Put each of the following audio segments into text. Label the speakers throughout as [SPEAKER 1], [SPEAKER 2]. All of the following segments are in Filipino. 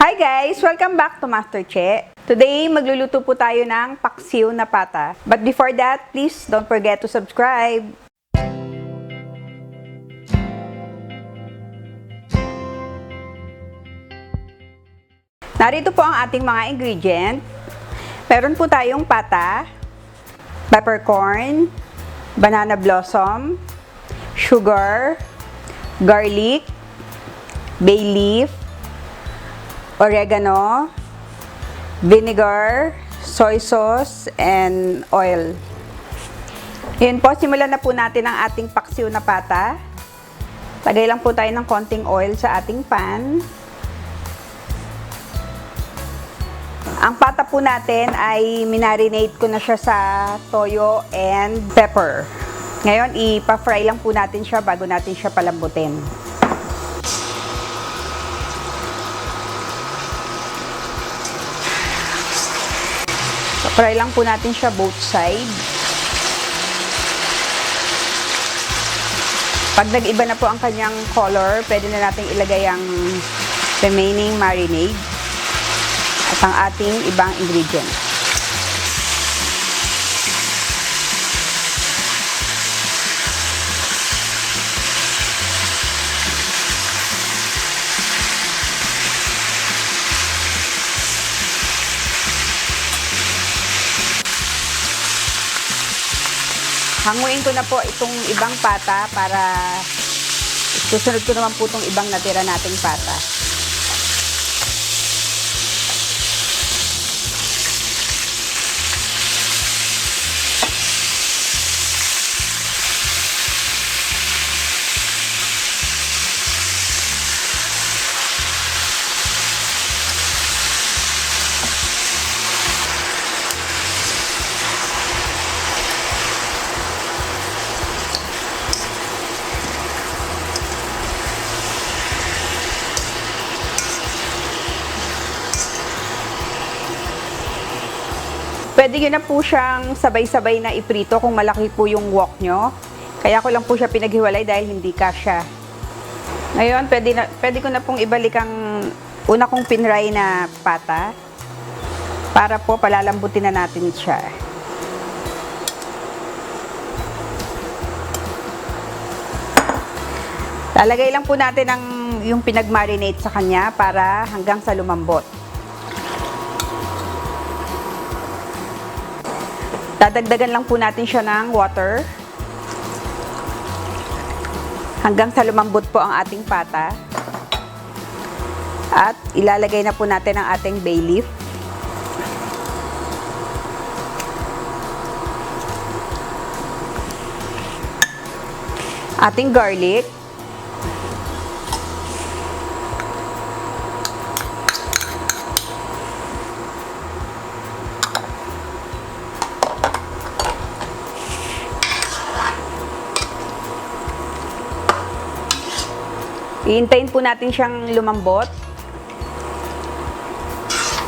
[SPEAKER 1] Hi guys! Welcome back to Master Che. Today, magluluto po tayo ng paksiw na pata. But before that, please don't forget to subscribe. Narito po ang ating mga ingredient. Meron po tayong pata, peppercorn, banana blossom, sugar, garlic, bay leaf, oregano, vinegar, soy sauce, and oil. Yun po, simulan na po natin ang ating paksiw na pata. Lagay lang po tayo ng konting oil sa ating pan. Ang pata po natin ay minarinate ko na siya sa toyo and pepper. Ngayon, ipa-fry lang po natin siya bago natin siya palambutin. Fry lang po natin siya both side. Pag nag-iba na po ang kanyang color, pwede na natin ilagay ang remaining marinade at ang ating ibang ingredients. Hanguin ko na po itong ibang pata para susunod ko naman po itong ibang natira nating pata. Pwede nyo na po siyang sabay-sabay na iprito kung malaki po yung wok nyo. Kaya ko lang po siya pinaghiwalay dahil hindi kasya. Ngayon, pwede ko na pong ibalik ang una kong pinray na pata para po palalambutin na natin siya. Lalagay lang po natin yung pinag-marinate sa kanya para hanggang sa lumambot. Dadagdagan lang po natin siya ng water hanggang sa lumambot po ang ating pata. At ilalagay na po natin ang ating bay leaf. Ating garlic. Ihintayin po natin siyang lumambot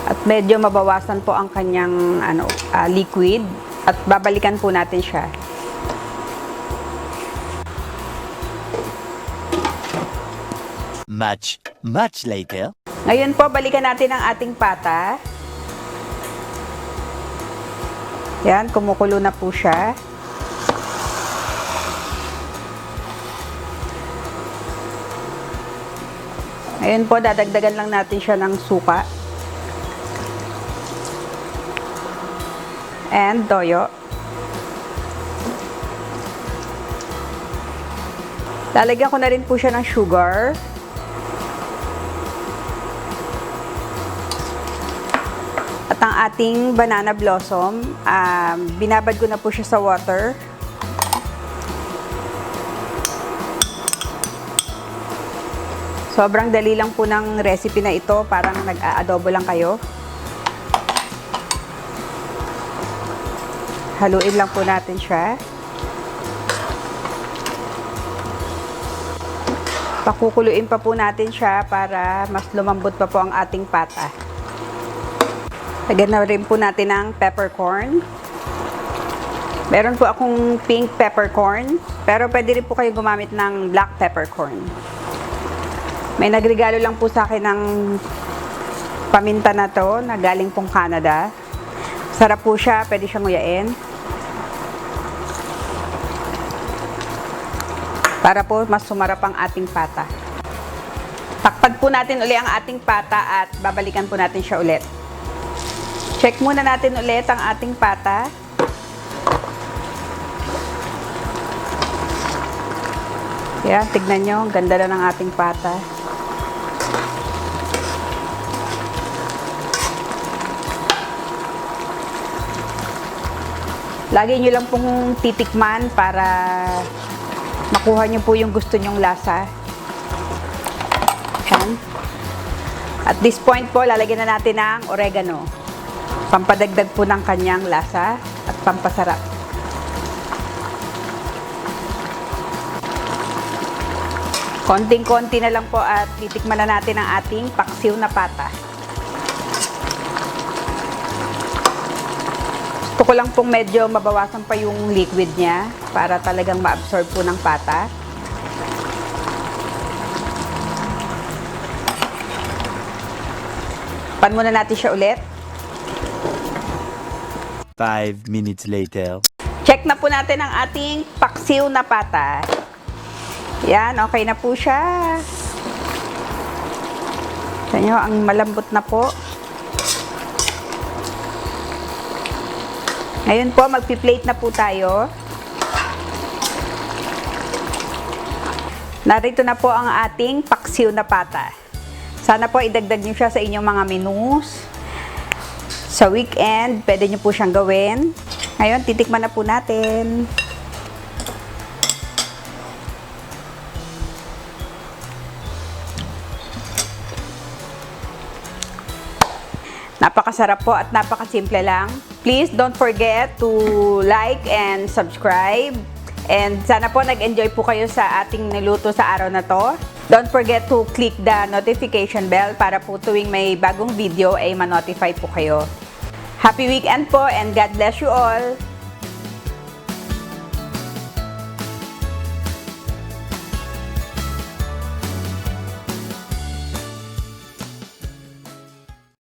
[SPEAKER 1] at medyo mabawasan po ang kanyang liquid at babalikan po natin siya.
[SPEAKER 2] Much later.
[SPEAKER 1] Ngayon po, balikan natin ang ating pata. Yan, kumukulo na po siya. Ngayon po, dadagdagan lang natin siya ng suka and toyo. Lalagyan ko na rin po siya ng sugar. At ang ating banana blossom, binabad ko na po siya sa water. Sobrang dali lang po ng recipe na ito, parang nag-aadobo lang kayo. Haluin lang po natin siya. Pakukuluin pa po natin siya para mas lumambot pa po ang ating pata. Lagyan na rin po natin ng peppercorn. Meron po akong pink peppercorn, pero pwede rin po kayo gumamit ng black peppercorn. May nagregalo lang po sa akin ng paminta na to na galing pong Canada. Sarap po siya, pwede siyang nguyain. Para po mas sumarap ang ating pata. Takpan po natin uli ang ating pata at babalikan po natin siya ulit. Check muna natin ulit ang ating pata. Yan, tignan nyo, ganda na ng ating pata. Lagi nyo lang pong titikman para makuha nyo po yung gusto nyong lasa. Yan. At this point po, lalagyan na natin ng oregano. Pampadagdag po ng kanyang lasa at pampasarap. Konting-konti na lang po at titikman na natin ang ating paksiw na pata. Gusto ko lang pong medyo mabawasan pa yung liquid niya para talagang ma-absorb po ng pata. Pan muna natin siya ulit.
[SPEAKER 2] 5 minutes later.
[SPEAKER 1] Check na po natin ang ating paksiw na pata. Yan, okay na po siya. Tignan nyo, ang malambot na po. Ngayon po, magpi-plate na po tayo. Narito na po ang ating paksiw na pata. Sana po idagdag nyo siya sa inyong mga menus. Sa weekend, pwede nyo po siyang gawin. Ngayon, titikman na po natin. Napakasarap po at napakasimple lang. Please don't forget to like and subscribe. And sana po nag-enjoy po kayo sa ating niluto sa araw na to. Don't forget to click the notification bell para po tuwing may bagong video ay ma-notify po kayo. Happy weekend po and God bless you all!